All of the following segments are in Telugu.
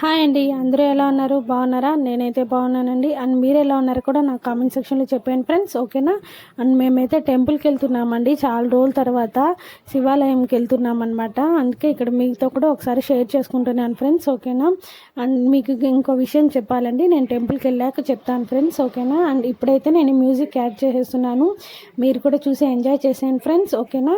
హాయ్ అండి, అందరూ ఎలా ఉన్నారు? బాగున్నారా? నేనైతే బాగున్నానండి. అండ్ మీరు ఎలా ఉన్నారు కూడా నాకు కామెంట్ సెక్షన్లో చెప్పండి ఫ్రెండ్స్, ఓకేనా? అండ్ మేమైతే టెంపుల్కి వెళ్తున్నామండి. చాలా రోజుల తర్వాత శివాలయంకి వెళ్తున్నాం అనమాట. అందుకే ఇక్కడ మీతో కూడా ఒకసారి షేర్ చేసుకుంటున్నాను ఫ్రెండ్స్, ఓకేనా? అండ్ మీకు ఇంకో విషయం చెప్పాలండి, నేను టెంపుల్కి వెళ్ళాక చెప్తాను ఫ్రెండ్స్, ఓకేనా? అండ్ ఇప్పుడైతే నేను మ్యూజిక్ యాడ్ చేసేస్తున్నాను, మీరు కూడా చూసి ఎంజాయ్ చేసేయండి ఫ్రెండ్స్, ఓకేనా?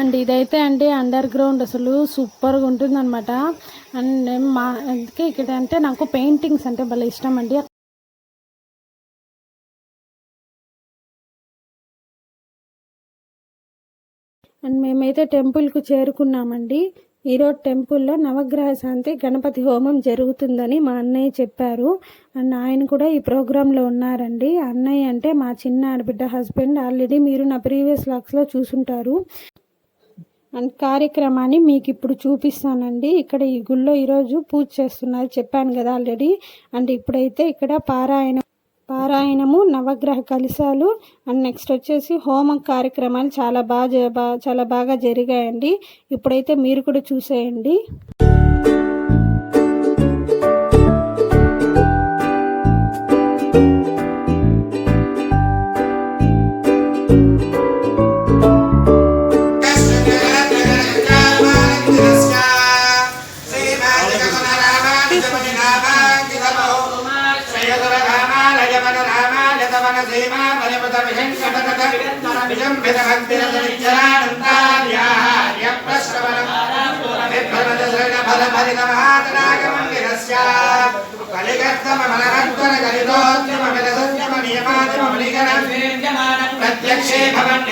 అండ్ ఇదైతే అంటే అండర్ గ్రౌండ్ అసలు సూపర్గా ఉంటుంది అనమాట. అండ్ మా అందుకే ఇక్కడ అంటే నాకు పెయింటింగ్స్ అంటే భలే ఇష్టం అండి. అండ్ మేమైతే టెంపుల్కు చేరుకున్నామండి. ఈరోజు టెంపుల్లో నవగ్రహ శాంతి గణపతి హోమం జరుగుతుందని మా అన్నయ్య చెప్పారు. అండ్ ఆయన కూడా ఈ ప్రోగ్రాంలో ఉన్నారండి. అన్నయ్య అంటే మా చిన్న ఆడబిడ్డ హస్బెండ్. ఆల్రెడీ మీరు నా ప్రీవియస్ లాగ్స్లో చూసుంటారు. అండ్ కార్యక్రమాన్ని మీకు ఇప్పుడు చూపిస్తానండి. ఇక్కడ ఈ గుళ్ళో ఈరోజు పూజ చేస్తున్నారు, చెప్పాను కదా ఆల్రెడీ. అండ్ ఇప్పుడైతే ఇక్కడ పారాయణం పారాయణము, నవగ్రహ కలశాలు అండ్ నెక్స్ట్ వచ్చేసి హోమ కార్యక్రమాలు చాలా బాగా జరిగాయండి. ఇప్పుడైతే మీరు కూడా చూసేయండి. ప్రత్యక్షే భవన్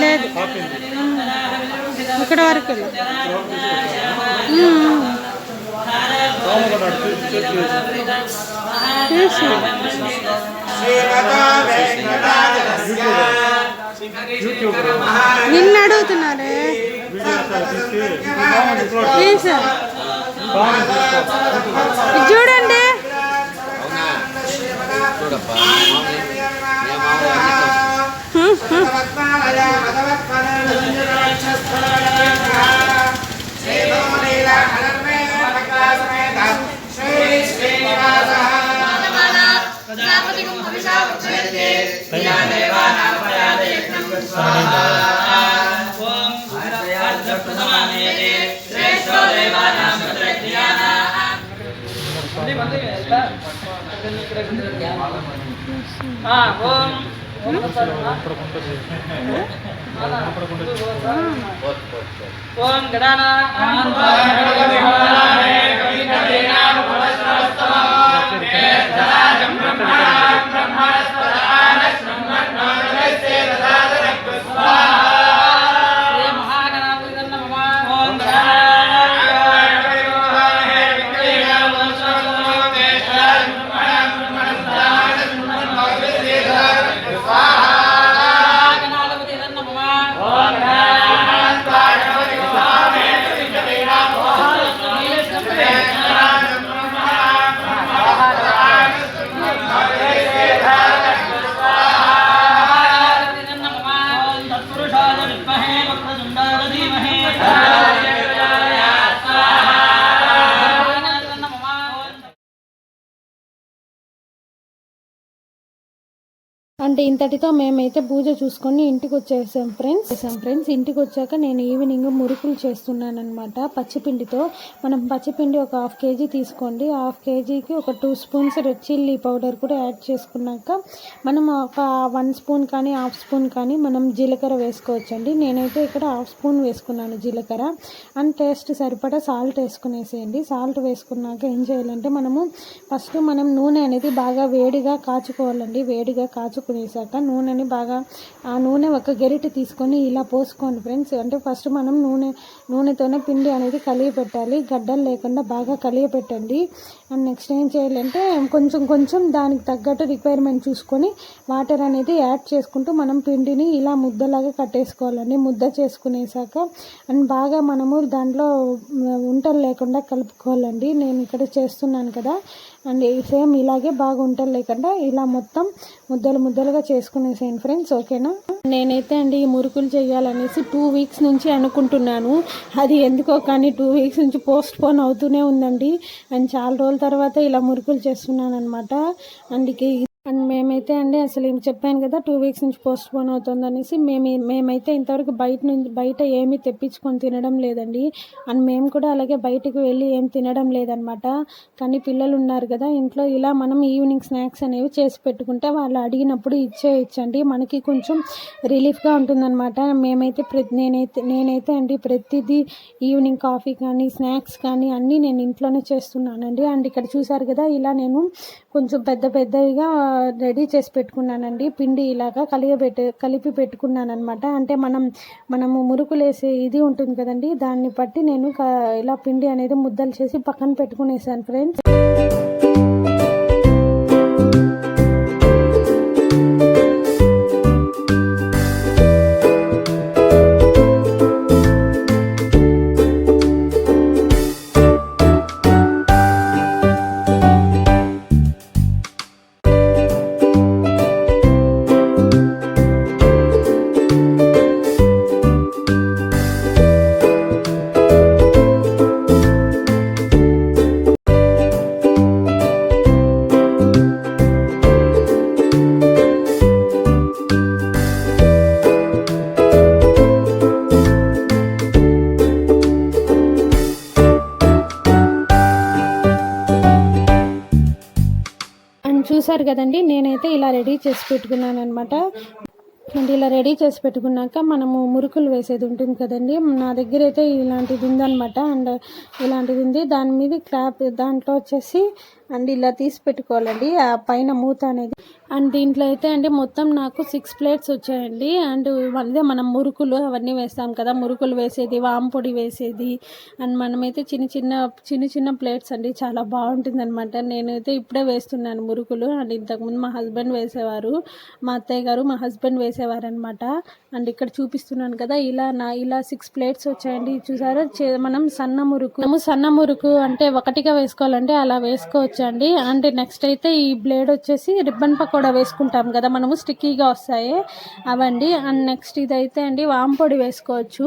లేదు ఇక్కడ వరకు నిన్న అడుగుతున్నారే చూడండి. ఓం గణానా అంటే ఇంతటితో మేమైతే పూజ చూసుకొని ఇంటికి వచ్చేసాం ఫ్రెండ్స్. ఇంటికి వచ్చాక నేను ఈవినింగ్ మురుకులు చేస్తున్నాను అనమాట. పచ్చిపిండితో మనం పచ్చిపిండి ఒక 1/2 kg తీసుకోండి. 1/2 kgకి ఒక 2 స్పూన్స్ రెడ్ చిల్లీ పౌడర్ కూడా యాడ్ చేసుకున్నాక మనం ఒక 1 స్పూన్ కానీ 1/2 స్పూన్ కానీ మనం జీలకర్ర వేసుకోవచ్చండి. నేనైతే ఇక్కడ 1/2 స్పూన్ వేసుకున్నాను జీలకర్ర. అండ్ టేస్ట్ సరిపడా సాల్ట్ వేసుకునేసేయండి. సాల్ట్ వేసుకున్నాక ఏం చేయాలంటే ఫస్ట్ మనం నూనె అనేది బాగా వేడిగా కాచుకోవాలండి. వేడిగా కాచుకునేసాక నూనెని బాగా ఆ నూనె ఒక గరిటె తీసుకొని ఇలా పోసుకోండి ఫ్రెండ్స్. అంటే ఫస్ట్ మనం నూనెతోనే పిండి అనేది కలిగి పెట్టాలి. గడ్డలు లేకుండా బాగా కలిగి పెట్టండి. అండ్ నెక్స్ట్ ఏం చేయాలంటే కొంచెం దానికి తగ్గట్టు రిక్వైర్మెంట్ చూసుకొని వాటర్ అనేది యాడ్ చేసుకుంటూ మనం పిండిని ఇలా ముద్దలాగా కట్టేసుకోవాలండి. ముద్ద చేసుకునేసాక అండ్ బాగా మనము దాంట్లో ఉంటలు లేకుండా కలుపుకోవాలండి. నేను ఇక్కడ చేస్తున్నాను కదా. అండ్ సేమ్ ఇలాగే బాగా ఉంటలు లేకుండా ఇలా మొత్తం ముద్దలుగా చేసుకునేసేయండి ఫ్రెండ్స్. ఓకేనా. నేనైతే అండి ఈ మురుకులు చేయాలనేసి 2 వీక్స్ నుంచి అనుకుంటున్నాను. అది ఎందుకో కానీ 2 వీక్స్ నుంచి పోస్ట్ పోన్ అవుతూనే ఉందండి. అండ్ చాలా రోజుల తర్వాత ఇలా మురుకులు చేస్తున్నాను అనమాట. అండ్ మేమైతే అండి అసలు ఏం చెప్పాను కదా 2 వీక్స్ నుంచి పోస్ట్ పోన్ అవుతుంది అనేసి మేమైతే ఇంతవరకు బయట ఏమీ తెప్పించుకొని తినడం లేదండి. అండ్ మేము కూడా అలాగే బయటకు వెళ్ళి ఏం తినడం లేదనమాట. కానీ పిల్లలు ఉన్నారు కదా ఇంట్లో, ఇలా మనం ఈవినింగ్ స్నాక్స్ అనేవి చేసి పెట్టుకుంటే వాళ్ళు అడిగినప్పుడు ఇచ్చేయచ్చండి. మనకి కొంచెం రిలీఫ్గా ఉంటుందన్నమాట. నేనైతే అండి ప్రతిదీ ఈవినింగ్ కాఫీ కానీ స్నాక్స్ కానీ అన్నీ నేను ఇంట్లోనే చేస్తున్నానండి. అండ్ ఇక్కడ చూసారు కదా ఇలా నేను కొంచెం పెద్దవిగా రెడీ చేసి పెట్టుకున్నానండి. పిండి ఇలాగా కలిపి పెట్టుకున్నాను అనమాట. అంటే మనము మురుకులు వేసే ఇది ఉంటుంది కదండి, దాన్ని బట్టి నేను ఇలా పిండి అనేది ముద్దలు చేసి పక్కన పెట్టుకునేసాను ఫ్రెండ్స్. చూసారు కదండి, నేనైతే ఇలా రెడీ చేసి పెట్టుకున్నాను అనమాట. అండ్ ఇలా రెడీ చేసి పెట్టుకున్నాక మనము మురుకులు వేసేది ఉంటుంది కదండి. నా దగ్గర అయితే ఇలాంటిది ఉందన్నమాట. అండ్ ఇలాంటిది ఉంది, దాని మీద దాంట్లో వచ్చేసి అండ్ ఇలా తీసి పెట్టుకోవాలండి ఆ పైన మూత అనేది. అండ్ దీంట్లో అయితే అండి మొత్తం నాకు 6 ప్లేట్స్ వచ్చాయండి. అండ్ అదే మనం మురుకులు అవన్నీ వేస్తాం కదా, మురుకులు వేసేది, వాంపొడి వేసేది. అండ్ మనమైతే చిన్న ప్లేట్స్ అండి, చాలా బాగుంటుంది అనమాట. నేనైతే ఇప్పుడే వేస్తున్నాను మురుకులు. అండ్ ఇంతకుముందు మా హస్బెండ్ వేసేవారు, మా అత్తయ్య గారు మా హస్బెండ్ వేసేవారు అనమాట. అండ్ ఇక్కడ చూపిస్తున్నాను కదా ఇలా 6 ప్లేట్స్ వచ్చాయండి. చూసారా, మనం సన్న మురుకు అంటే ఒకటిగా వేసుకోవాలంటే అలా వేసుకోవచ్చు అండి. అండ్ నెక్స్ట్ అయితే ఈ బ్లేడ్ వచ్చేసి రిబ్బన్ పకోడా వేసుకుంటాం కదా మనము, స్టిక్కీగా వస్తాయి అవండి. అండ్ నెక్స్ట్ ఇదైతే అండి వాంపొడి వేసుకోవచ్చు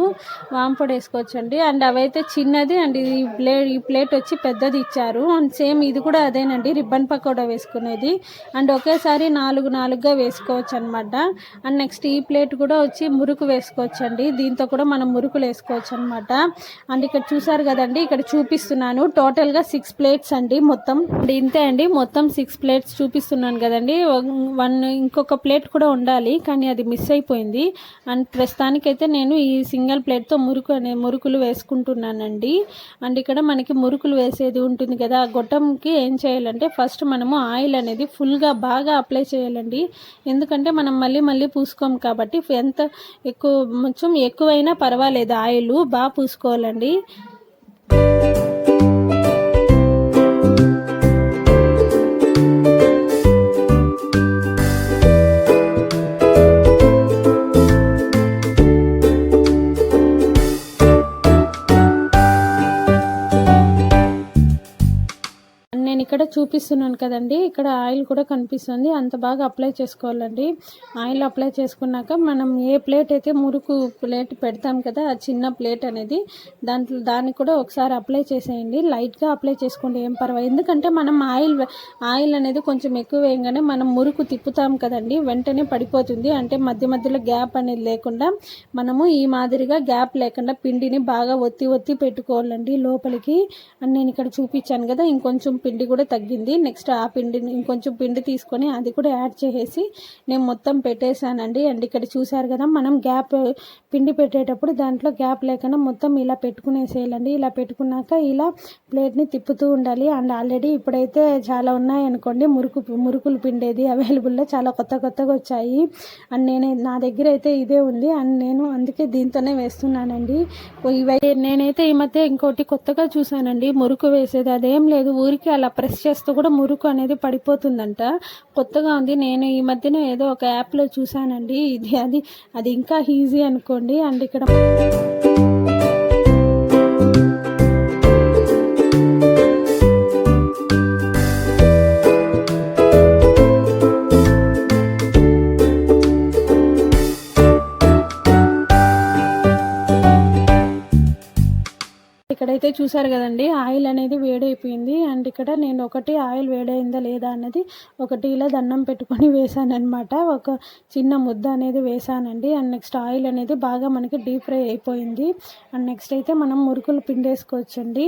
అండి. అండ్ అవైతే చిన్నది. అండ్ ఈ ప్లేట్ వచ్చి పెద్దది ఇచ్చారు. అండ్ సేమ్ ఇది కూడా అదేనండి, రిబ్బన్ పకోడా వేసుకునేది. అండ్ ఒకేసారి 4గా వేసుకోవచ్చు అనమాట. అండ్ నెక్స్ట్ ఈ ప్లేట్ కూడా వచ్చి మురుకు వేసుకోవచ్చు అండి, దీంతో కూడా మనం మురుకులు వేసుకోవచ్చు అనమాట. అండ్ ఇక్కడ చూసారు కదండి, ఇక్కడ చూపిస్తున్నాను టోటల్గా 6 ప్లేట్స్ అండి మొత్తం. అండ్ ఇంతే అండి, మొత్తం 6 ప్లేట్స్ చూపిస్తున్నాను కదండి. ఇంకొక ప్లేట్ కూడా ఉండాలి కానీ అది మిస్ అయిపోయింది. అండ్ ప్రస్తుతానికైతే నేను ఈ సింగిల్ ప్లేట్తో మురుకులు వేసుకుంటున్నానండి. అండ్ ఇక్కడ మనకి మురుకులు వేసేది ఉంటుంది కదా, ఆ గొట్టంకి ఏం చేయాలంటే ఫస్ట్ మనము ఆయిల్ అనేది ఫుల్గా బాగా అప్లై చేయాలండి. ఎందుకంటే మనం మళ్ళీ పూసుకోం కాబట్టి కొంచెం ఎక్కువైనా పర్వాలేదు, ఆయిల్ బాగా పూసుకోవాలండి. ఇక్కడ చూపిస్తున్నాను కదండి, ఇక్కడ ఆయిల్ కూడా కనిపిస్తుంది, అంత బాగా అప్లై చేసుకోవాలండి. ఆయిల్ అప్లై చేసుకున్నాక మనం ఏ ప్లేట్ అయితే మురుకు ప్లేట్ పెడతాం కదా, ఆ చిన్న ప్లేట్ అనేది దాన్ని కూడా ఒకసారి అప్లై చేసేయండి. లైట్గా అప్లై చేసుకోండి, ఏం పర్వాలేదు. ఎందుకంటే మనం ఆయిల్ అనేది కొంచెం ఎక్కువ వేయగానే మనం మురుకు తిప్పుతాం కదండి, వెంటనే పడిపోతుంది. అంటే మధ్యలో గ్యాప్ అనేది లేకుండా మనము ఈ మాదిరిగా గ్యాప్ లేకుండా పిండిని బాగా ఒత్తి పెట్టుకోవాలండి లోపలికి. అని నేను ఇక్కడ చూపించాను కదా, ఇంకొంచెం పిండి కూడా తగ్గింది. నెక్స్ట్ ఆ పిండిని ఇంకొంచెం పిండి తీసుకొని అది కూడా యాడ్ చేసేసి నేను మొత్తం పెట్టేశానండి. అండ్ ఇక్కడ చూసారు కదా, మనం పిండి పెట్టేటప్పుడు దాంట్లో గ్యాప్ లేకుండా మొత్తం ఇలా పెట్టుకునేసేయాలండి. ఇలా పెట్టుకున్నాక ఇలా ప్లేట్ని తిప్పుతూ ఉండాలి. అండ్ ఆల్రెడీ ఇప్పుడైతే చాలా ఉన్నాయనుకోండి మురుకులు పిండేది అవైలబుల్లో, చాలా కొత్తగా వచ్చాయి. అండ్ నా దగ్గర అయితే ఇదే ఉంది. అండ్ నేను అందుకే దీంతోనే వేస్తున్నానండి. నేనైతే ఈ మధ్య ఇంకోటి కొత్తగా చూసానండి, మురుకు వేసేది. అదేం లేదు, ఊరికి అలా ప్రెస్ చేస్తూ కూడా మురుకు అనేది పడిపోతుందంట. కొత్తగా ఉంది, నేను ఈ మధ్యన ఏదో ఒక యాప్లో చూసానండి. అది ఇంకా ఈజీ అనుకోండి. అండ్ ఇక్కడ ఇక్కడైతే చూసారు కదండి, ఆయిల్ అనేది వేడైపోయింది. అండ్ ఇక్కడ నేను ఒకటి ఆయిల్ వేడైందా లేదా అన్నది ఒకటి ఇలా దండం పెట్టుకొని వేసాను అనమాట. ఒక చిన్న ముద్ద అనేది వేసానండి. అండ్ నెక్స్ట్ ఆయిల్ అనేది బాగా మనకి డీప్ ఫ్రై అయిపోయింది. అండ్ నెక్స్ట్ అయితే మనం మురుకులు పిండేసుకోవచ్చండి.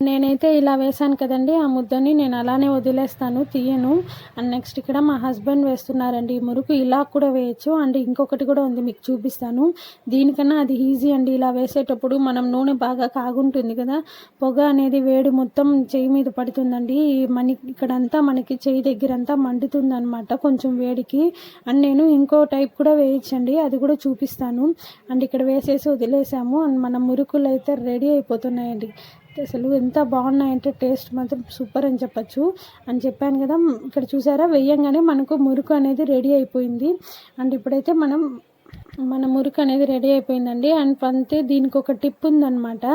నేనైతే ఇలా వేసాను కదండి, ఆ ముద్దని నేను అలానే వదిలేస్తాను, తీయను. అండ్ నెక్స్ట్ ఇక్కడ మా హస్బెండ్ వేస్తున్నారండి ఈ మురుకు. ఇలా కూడా వేయచ్చు. అండ్ ఇంకొకటి కూడా ఉంది, మీకు చూపిస్తాను. దీనికన్నా అది ఈజీ అండి. ఇలా వేసేటప్పుడు మనం నూనె బాగా కాగుంటుంది కదా, పొగ అనేది వేడి మొత్తం చెయ్యి మీద పడుతుందండి. ఇక్కడంతా మనకి చెయ్యి దగ్గరంతా మండుతుంది అనమాట కొంచెం వేడికి. అండ్ నేను ఇంకో టైప్ కూడా వేయచ్చండి, అది కూడా చూపిస్తాను. అండ్ ఇక్కడ వేసేసి వదిలేసాము. అండ్ మన మురుకులు అయితే రెడీ అయిపోతున్నాయండి. అసలు ఎంత బాగున్నాయంటే టేస్ట్ మాత్రం సూపర్ అని చెప్పచ్చు. అని చెప్పాను కదా, ఇక్కడ చూసారా వేయంగానే మనకు మురుకు అనేది రెడీ అయిపోయింది. అండ్ ఇప్పుడైతే మన మురుకు అనేది రెడీ అయిపోయిందండి. అండ్ అంతే, దీనికి ఒక టిప్ ఉందన్నమాట.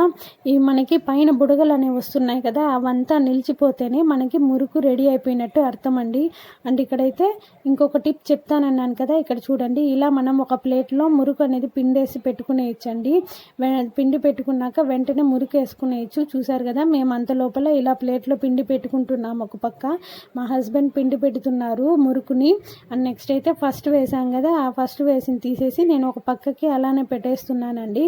ఈ మనకి పైన బుడగలు అనేవి వస్తున్నాయి కదా, అవంతా నిలిచిపోతేనే మనకి మురుకు రెడీ అయిపోయినట్టు అర్థం అండి. అండ్ ఇక్కడైతే ఇంకొక టిప్ చెప్తానన్నాను కదా, ఇక్కడ చూడండి. ఇలా మనం ఒక ప్లేట్లో మురుకు అనేది పిండేసి పెట్టుకునేయచ్చండి. పిండి పెట్టుకున్నాక వెంటనే మురుకు వేసుకునేయచ్చు. చూసారు కదా, మేము అంత లోపల ఇలా ప్లేట్లో పిండి పెట్టుకుంటున్నాము. ఒక పక్క మా హస్బెండ్ పిండి పెడుతున్నారు మురుకుని. అండ్ నెక్స్ట్ అయితే ఫస్ట్ వేసాం కదా, ఆ ఫస్ట్ వేసిన తీసేసి నేను ఒక పక్కకి అలానే పెట్టేస్తున్నానండి.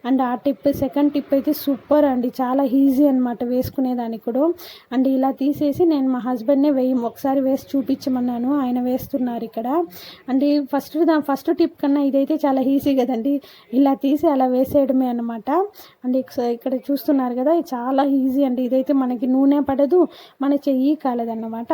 అండ్ ఆ సెకండ్ టిప్ అయితే సూపర్ అండి, చాలా ఈజీ అనమాట వేసుకునేదానికి కూడా. అండ్ ఇలా తీసేసి నేను మా హస్బెండ్నే ఒకసారి వేసి చూపించమన్నాను, ఆయన వేస్తున్నారు ఇక్కడ. అండ్ ఫస్ట్ టిప్ కన్నా ఇదైతే చాలా ఈజీ కదండి, ఇలా తీసి అలా వేసేయడమే అనమాట. అండ్ ఇక్కడ చూస్తున్నారు కదా, ఇది చాలా ఈజీ అండి. ఇదైతే మనకి నూనె పడదు, మన చెయ్యి కాలేదన్నమాట.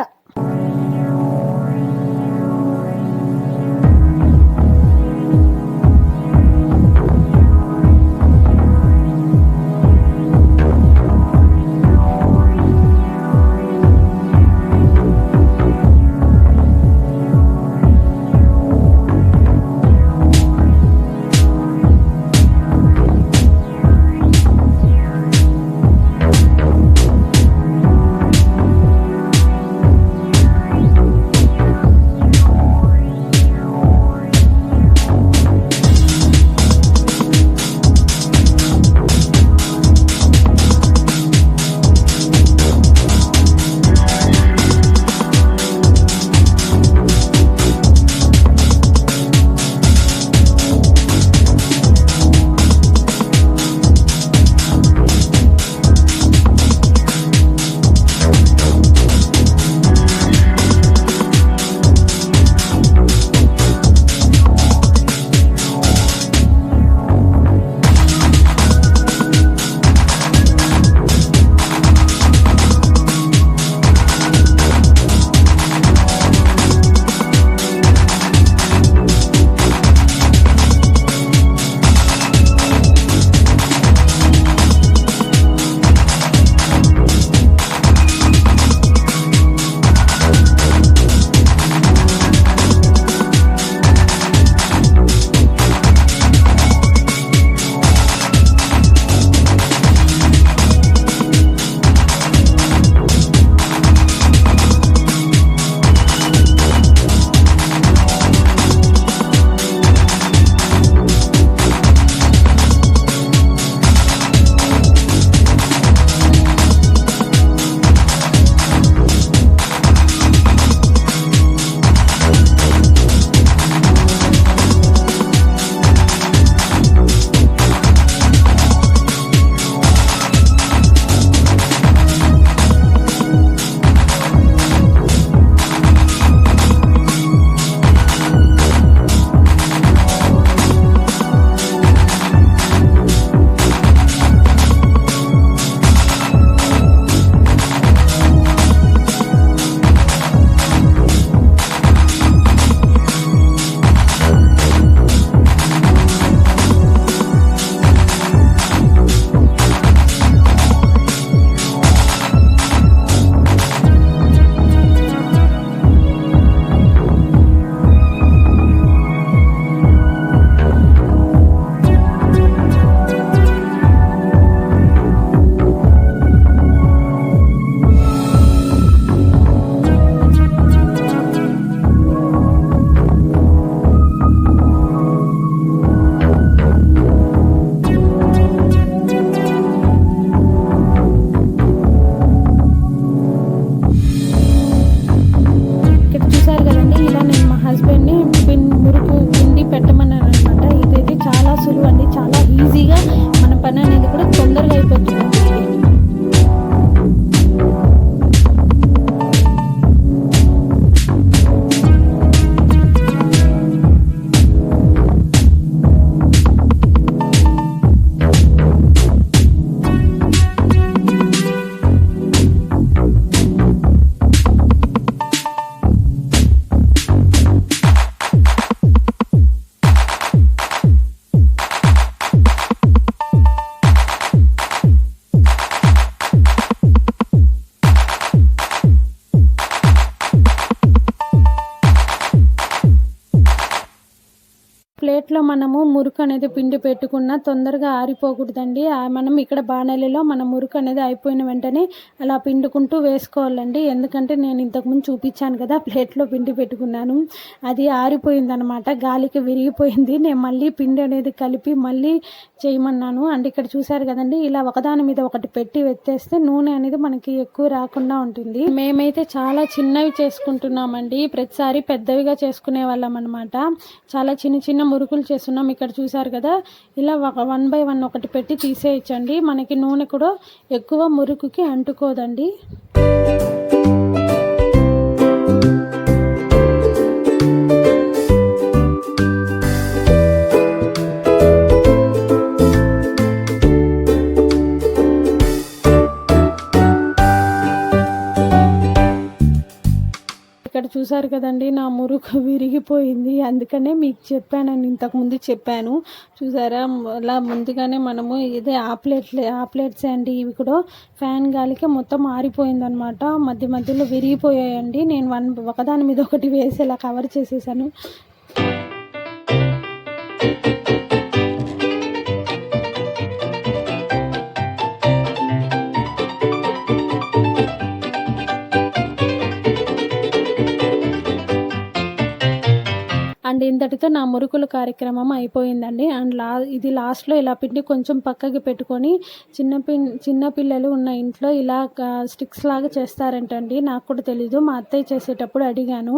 చూసారు కదండి, ఇలా నేను మా హస్బెండ్ని మురుకు పిండి పెట్టమన్నాను అనమాట. ఇదైతే చాలా సులువు అండి, చాలా ఈజీగా మన పని అనేది కూడా తొందరగా అయిపోతుంది. ప్లేట్లో మనము మురుకు అనేది పిండి పెట్టుకున్న తొందరగా ఆరిపోకూడదండి. మనం ఇక్కడ బాణలిలో మన మురుకు అనేది అయిపోయిన వెంటనే అలా పిండుకుంటూ వేసుకోవాలండి. ఎందుకంటే నేను ఇంతకుముందు చూపించాను కదా, ప్లేట్లో పిండి పెట్టుకున్నాను, అది ఆరిపోయిందనమాట, గాలికి విరిగిపోయింది. నేను మళ్ళీ పిండి అనేది కలిపి మళ్ళీ చేయమన్నాను. అండ్ ఇక్కడ చూసారు కదండి, ఇలా ఒకదాని మీద ఒకటి పెట్టి వెత్తేస్తే నూనె అనేది మనకి ఎక్కువ రాకుండా ఉంటుంది. మేమైతే చాలా చిన్నవి చేసుకుంటున్నామండి, ప్రతిసారి పెద్దవిగా చేసుకునే వాళ్ళం అనమాట. చాలా చిన్న చిన్న మురుకులు చేస్తున్నాం. ఇక్కడ చూసారు కదా, ఇలా 1 by 1 ఒకటి పెట్టి తీసేయచ్చండి. మనకి నూనె కూడా ఎక్కువ మురుకుకి అంటుకోదండి. ఇక్కడ చూసారు కదండి, నా మురుకు విరిగిపోయింది. అందుకనే మీకు చెప్పానండి, ఇంతకుముందు చెప్పాను చూసారా, అలా ముందుగానే మనము ఇదే ఆ ప్లేట్సే అండి. ఇవి కూడా ఫ్యాన్ గాలికి మొత్తం ఆరిపోయింది అనమాట, మధ్య మధ్యలో విరిగిపోయాయండి. నేను ఒకదాని మీద ఒకటి వేసి ఇలా కవర్ చేసేసాను. అండ్ ఇంతటితో నా మురుకుల కార్యక్రమం అయిపోయిందండి. అండ్ ఇది లాస్ట్లో ఇలా పిండి కొంచెం పక్కకి పెట్టుకొని చిన్న పిల్లలు ఉన్న ఇంట్లో ఇలా స్టిక్స్ లాగా చేస్తారంటండి, నాకు కూడా తెలీదు, మా అత్తయ్య చేసేటప్పుడు అడిగాను.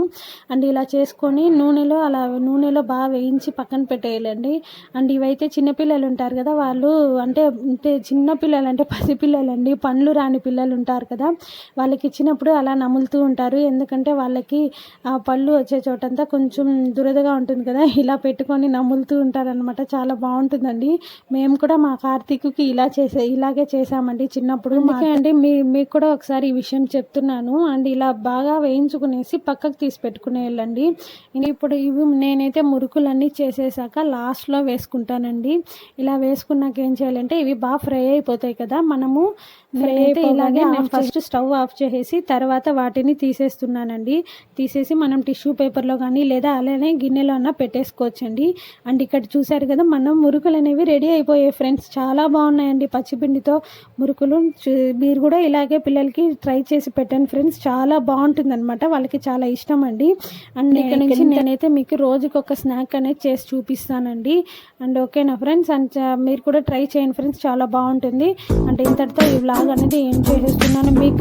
అండ్ ఇలా చేసుకొని నూనెలో బాగా వేయించి పక్కన పెట్టేయాలండి. అండ్ ఇవైతే చిన్నపిల్లలు ఉంటారు కదా, వాళ్ళు అంటే చిన్నపిల్లలు అంటే పసిపిల్లలండి, పండ్లు రాని పిల్లలు ఉంటారు కదా, వాళ్ళకి ఇచ్చినప్పుడు అలా నములుతూ ఉంటారు. ఎందుకంటే వాళ్ళకి ఆ పళ్ళు వచ్చే చోటంతా కొంచెం దురదగా ఉంటుంది కదా, ఇలా పెట్టుకొని నములుతూ ఉంటారనమాట. చాలా బాగుంటుందండి. మేము కూడా మా కార్తీక్కి ఇలాగే చేసామండి చిన్నప్పుడు. అందుకే అండి మీకు కూడా ఒకసారి ఈ విషయం చెప్తున్నాను. అండ్ ఇలా బాగా వేయించుకునేసి పక్కకు తీసి పెట్టుకునేయాలండి. ఇప్పుడు నేనైతే మురుకులన్నీ చేసేసాక లాస్ట్లో వేసుకుంటానండి. ఇలా వేసుకున్నాక ఏం చేయాలంటే, ఇవి బాగా ఫ్రై అయిపోతాయి కదా, మనము ఫ్రై అయితే ఇలాగే నేను ఫస్ట్ స్టవ్ ఆఫ్ చేసేసి తర్వాత వాటిని తీసేస్తున్నానండి. తీసేసి మనం టిష్యూ పేపర్లో కానీ లేదా అలానే గిన్నెలో అన్నా పెట్టేసుకోవచ్చండి. అండ్ ఇక్కడ చూసారు కదా, మనం మురుకులు అనేవి రెడీ అయిపోయాయి ఫ్రెండ్స్. చాలా బాగున్నాయండి పచ్చిపిండితో మురుకులు. మీరు కూడా ఇలాగే పిల్లలకి ట్రై చేసి పెట్టండి ఫ్రెండ్స్, చాలా బాగుంటుంది అనమాట, వాళ్ళకి చాలా ఇష్టం అండి. అండ్ ఇక్కడ నుంచి నేనైతే మీకు రోజుకి ఒక స్నాక్ అనేది చేసి చూపిస్తానండి. అండ్ ఓకేనా ఫ్రెండ్స్, అండ్ మీరు కూడా ట్రై చేయండి ఫ్రెండ్స్, చాలా బాగుంటుంది. అంటే ఇంతటితో ఈ వ్లాగ్ అనేది ఏం చేసేస్తున్నాను. మీకు